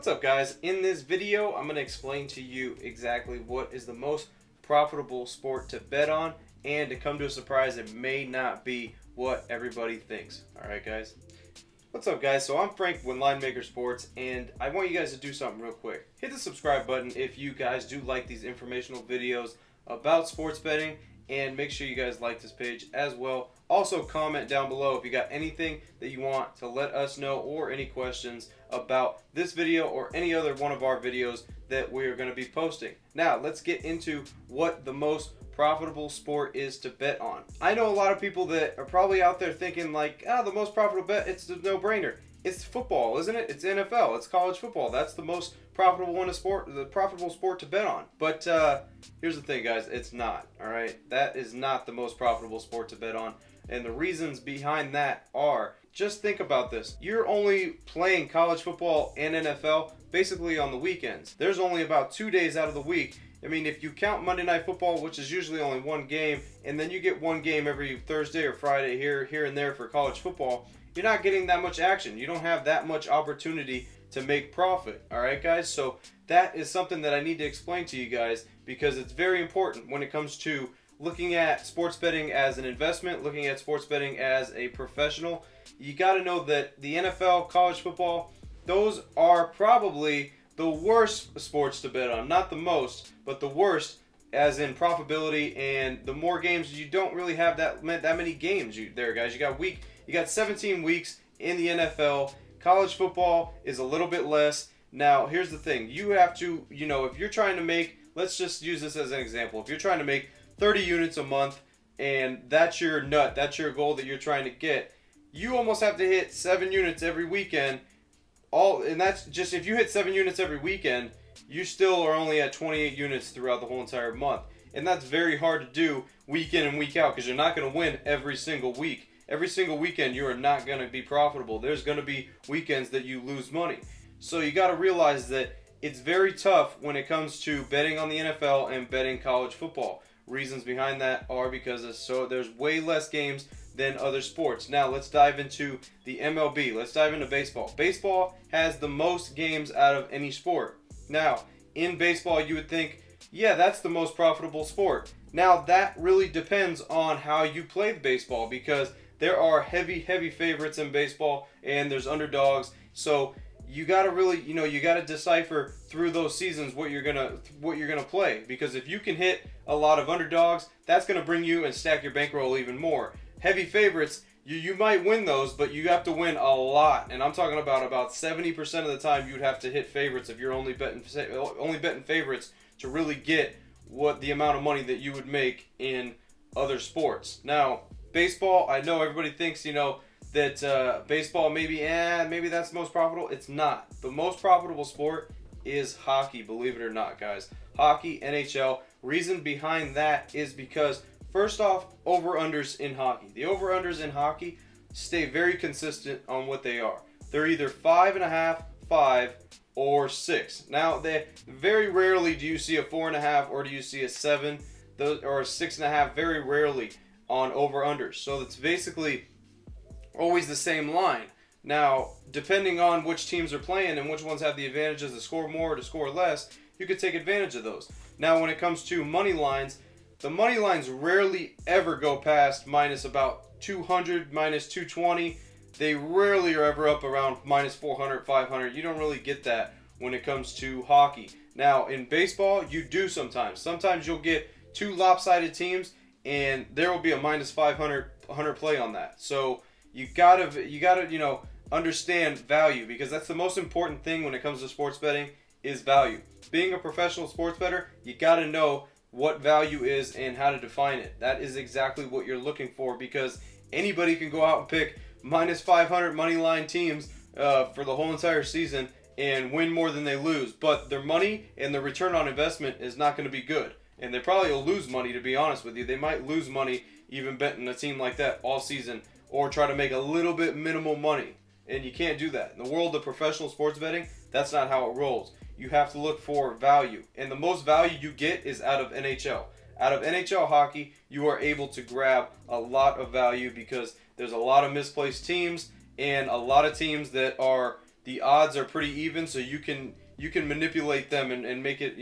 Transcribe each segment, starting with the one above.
What's up, guys? In this video, I'm going to explain to you exactly what is the most profitable sport to bet on, and to come to a surprise, it may not be what everybody thinks. Alright, guys? What's up, guys? So I'm Frank with Linemaker Sports, and I want you guys to do something real quick. Hit the subscribe button if you guys do like these informational videos about sports betting, and make sure you guys like this page as well. Also, comment down below if you got anything that you want to let us know, or any questions about this video or any other one of our videos that we're going to be posting. Now, let's get into what the most profitable sport is to bet on. I know a lot of people that are probably out there thinking like, the most profitable bet, it's a no-brainer. It's football, isn't it? It's NFL, it's college football. That's the most profitable one of sport, the profitable sport to bet on. But here's the thing, guys, it's not, all right? That is not the most profitable sport to bet on. And the reasons behind that are, just think about this. You're only playing college football and NFL basically on the weekends. There's only about 2 days out of the week. I mean, if you count Monday Night Football, which is usually only one game, and then you get one game every Thursday or Friday here and there for college football, you're not getting that much action. You don't have that much opportunity to make profit. All right, guys? So that is something that I need to explain to you guys, because it's very important when it comes to looking at sports betting as an investment, looking at sports betting as a professional. You got to know that the NFL, college football, those are probably the worst sports to bet on. Not the most, but the worst, as in profitability. And the more games, you don't really have that many games there, guys. You got 17 weeks in the NFL. College football is a little bit less. Now, here's the thing. You have to, if you're trying to make, let's just use this as an example. If you're trying to make 30 units a month, and that's your goal that you're trying to get, you almost have to hit 7 units every weekend. And that's just, if you hit 7 units every weekend, you still are only at 28 units throughout the whole entire month. And that's very hard to do week in and week out, because you're not going to win every single week. Every single weekend, you are not going to be profitable. There's going to be weekends that you lose money. So you got to realize that it's very tough when it comes to betting on the NFL and betting college football. Reasons behind that are because there's way less games than other sports. Now, let's dive into the MLB. Let's dive into baseball. Baseball has the most games out of any sport. Now, in baseball, you would think, yeah, that's the most profitable sport. Now, that really depends on how you play the baseball, because there are heavy favorites in baseball, and there's underdogs. So you got to really, you got to decipher through those seasons what you're gonna play, because if you can hit a lot of underdogs, that's gonna bring you and stack your bankroll even more. Heavy favorites, you might win those, but you have to win a lot, and I'm talking about 70% of the time you'd have to hit favorites if you're only betting favorites to really get what the amount of money that you would make in other sports. Now, baseball, I know everybody thinks that baseball maybe that's the most profitable. It's not. The most profitable sport is hockey, believe it or not, guys. Hockey, NHL. Reason behind that is because, first off, over-unders in hockey. The over-unders in hockey stay very consistent on what they are. They're either 5.5, 5, or 6. Now, very rarely do you see a 4.5 or do you see a 7 or a 6.5. Very rarely on over-unders. So it's basically always the same line. Now, depending on which teams are playing and which ones have the advantages to score more or to score less, you could take advantage of those. Now, when it comes to money lines, the money lines rarely ever go past minus about 200, minus 220. They rarely are ever up around minus 400, 500. You don't really get that when it comes to hockey. Now, in baseball, you do sometimes. Sometimes you'll get two lopsided teams, and there will be a minus 500 play on that. So you gotta understand value, because that's the most important thing when it comes to sports betting is value. Being a professional sports bettor, you gotta know what value is and how to define it. That is exactly what you're looking for, because anybody can go out and pick minus 500 money line teams for the whole entire season and win more than they lose, but their money and their return on investment is not going to be good. And they probably will lose money, to be honest with you. They might lose money even betting a team like that all season, or try to make a little bit minimal money. And you can't do that. In the world of professional sports betting, that's not how it rolls. You have to look for value. And the most value you get is out of NHL. Out of NHL hockey, you are able to grab a lot of value, because there's a lot of misplaced teams and a lot of teams that are the odds are pretty even, so you can manipulate them and make it,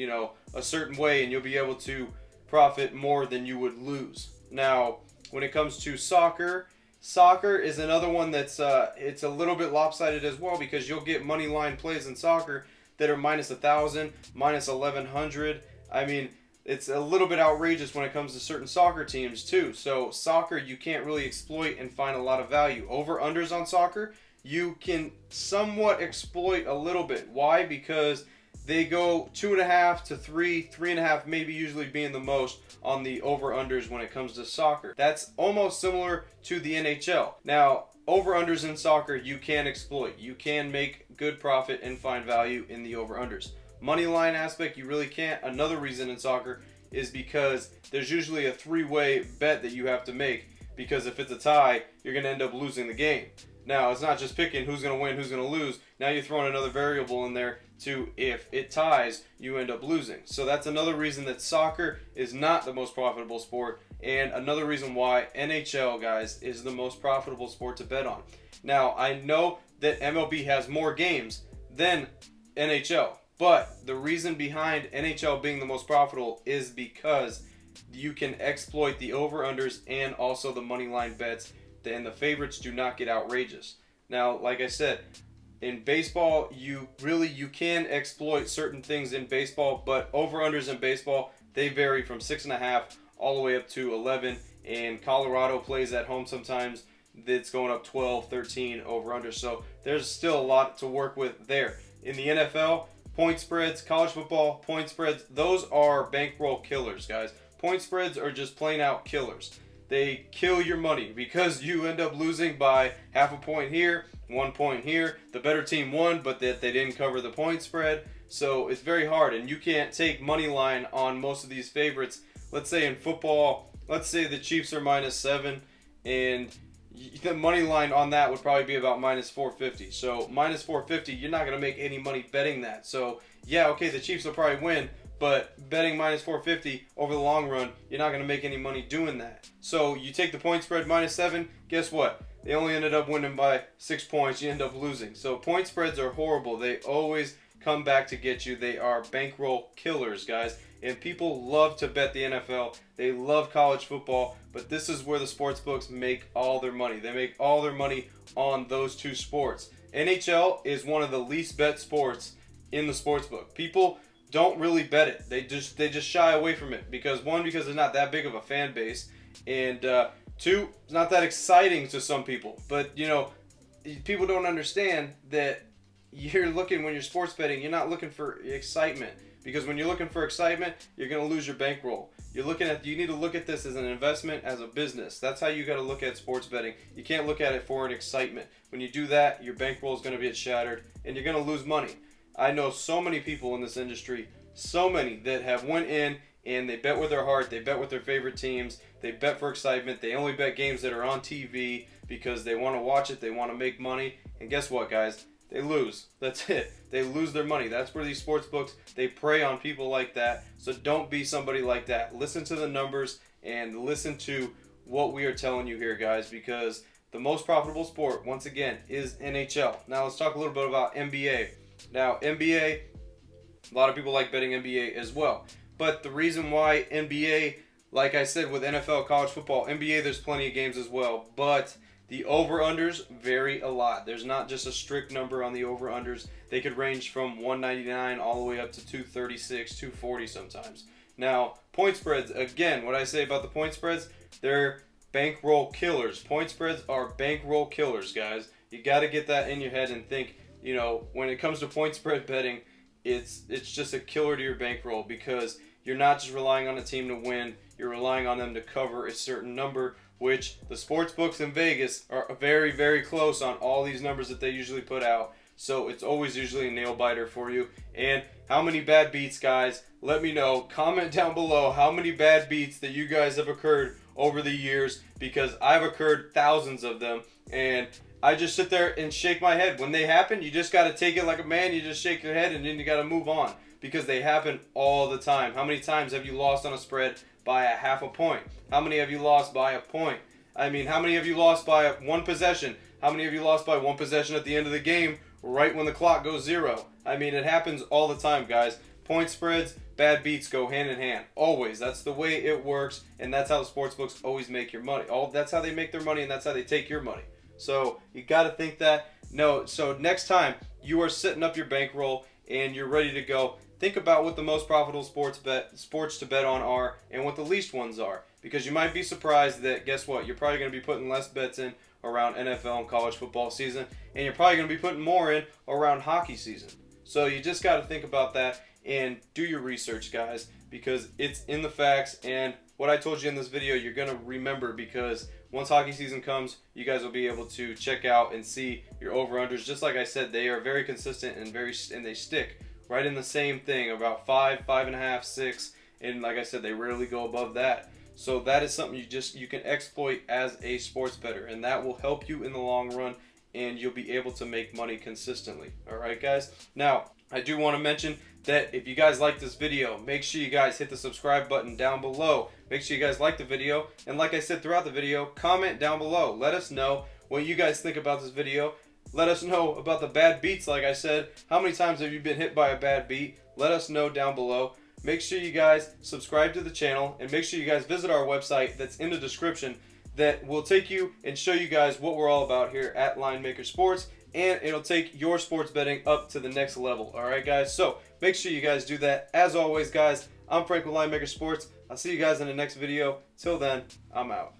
a certain way, and you'll be able to profit more than you would lose. Now, when it comes to soccer, soccer is another one that's it's a little bit lopsided as well, because you'll get money line plays in soccer that are minus 1,000, minus 1,100. I mean, it's a little bit outrageous when it comes to certain soccer teams too. So soccer, you can't really exploit and find a lot of value. Over-unders on soccer, you can somewhat exploit a little bit. Why? Because they go 2.5 to 3, 3.5 maybe usually being the most on the over-unders when it comes to soccer. That's almost similar to the NHL. Now, over-unders in soccer, you can exploit. You can make good profit and find value in the over-unders. Money line aspect, you really can't. Another reason in soccer is because there's usually a three-way bet that you have to make, because if it's a tie, you're going to end up losing the game. Now, it's not just picking who's going to win, who's going to lose. Now you're throwing another variable in there to, if it ties, you end up losing. So that's another reason that soccer is not the most profitable sport, and another reason why NHL, guys, is the most profitable sport to bet on. Now, I know that MLB has more games than NHL, but the reason behind NHL being the most profitable is because you can exploit the over-unders and also the money line bets, and the favorites do not get outrageous. Now, like I said, in baseball, you can exploit certain things in baseball, but over-unders in baseball, they vary from 6.5 all the way up to 11, and Colorado plays at home sometimes. It's going up 12, 13 over-under, so there's still a lot to work with there. In the NFL, point spreads, college football, point spreads, those are bankroll killers, guys. Point spreads are just plain out killers. They kill your money because you end up losing by half a point here, 1 point here. The better team won, but they didn't cover the point spread. So it's very hard, and you can't take money line on most of these favorites. Let's say in football, let's say the Chiefs are -7, and the money line on that would probably be about -450. So -450, you're not going to make any money betting that. So yeah, okay, the Chiefs will probably win, but betting -450 over the long run, you're not going to make any money doing that. So you take the point spread -7, guess what? They only ended up winning by 6 points. You end up losing. So point spreads are horrible. They always come back to get you. They are bankroll killers, guys. And people love to bet the NFL. They love college football, but this is where the sports books make all their money. They make all their money on those two sports. NHL is one of the least bet sports in the sports book. People don't really bet it. They just shy away from it because, one, because it's not that big of a fan base, and two, it's not that exciting to some people. But people don't understand that you're looking, when you're sports betting, you're not looking for excitement, because when you're looking for excitement, you're going to lose your bankroll. You need to look at this as an investment, as a business. That's how you got to look at sports betting. You can't look at it for an excitement. When you do that, your bankroll is going to get shattered and you're going to lose money. I know so many people in this industry, so many that have went in and they bet with their heart, they bet with their favorite teams, they bet for excitement, they only bet games that are on TV because they want to watch it, they want to make money, and guess what, guys? They lose. That's it. They lose their money. That's where these sports books, they prey on people like that. So don't be somebody like that. Listen to the numbers and listen to what we are telling you here, guys, because the most profitable sport, once again, is NHL. Now let's talk a little bit about NBA. Now, NBA, a lot of people like betting NBA as well. But the reason why NBA, like I said with NFL, college football, NBA, there's plenty of games as well. But the over-unders vary a lot. There's not just a strict number on the over-unders. They could range from 199 all the way up to 236, 240 sometimes. Now, point spreads, again, what I say about the point spreads, they're bankroll killers. Point spreads are bankroll killers, guys. You got to get that in your head and think, when it comes to point spread betting, it's just a killer to your bankroll, because you're not just relying on a team to win, you're relying on them to cover a certain number, which the sports books in Vegas are very, very close on all these numbers that they usually put out. So it's always usually a nail biter for you. And how many bad beats, guys? Let me know. Comment down below how many bad beats that you guys have occurred over the years, because I've occurred thousands of them. And I just sit there and shake my head. When they happen, you just got to take it like a man. You just shake your head and then you got to move on, because they happen all the time. How many times have you lost on a spread by a half a point? How many have you lost by a point? I mean, how many have you lost by one possession? How many have you lost by one possession at the end of the game right when the clock goes zero. I mean, it happens all the time, guys. Point spreads, bad beats go hand in hand. Always. That's the way it works, and that's how the sports books always make your money. That's how they make their money, and that's how they take your money. So you got to think that. No, so next time you are setting up your bankroll and you're ready to go, think about what the most profitable sports to bet on are and what the least ones are. Because you might be surprised that, guess what, you're probably going to be putting less bets in around NFL and college football season, and you're probably going to be putting more in around hockey season. So you just got to think about that and do your research, guys, because it's in the facts, and what I told you in this video you're going to remember, because once hockey season comes, you guys will be able to check out and see your over-unders. Just like I said, they are very consistent and they stick right in the same thing, about 5, 5.5, 6, and like I said, they rarely go above that. So that is something you can exploit as a sports bettor, and that will help you in the long run, and you'll be able to make money consistently. All right, guys? Now, I do want to mention that if you guys like this video, make sure you guys hit the subscribe button down below. Make sure you guys like the video, and like I said throughout the video, comment down below. Let us know what you guys think about this video. Let us know about the bad beats, like I said. How many times have you been hit by a bad beat? Let us know down below. Make sure you guys subscribe to the channel, and make sure you guys visit our website that's in the description, that will take you and show you guys what we're all about here at Linemaker Sports, and it'll take your sports betting up to the next level. Alright, guys? So make sure you guys do that. As always, guys, I'm Frank with Linemaker Sports. I'll see you guys in the next video. Till then, I'm out.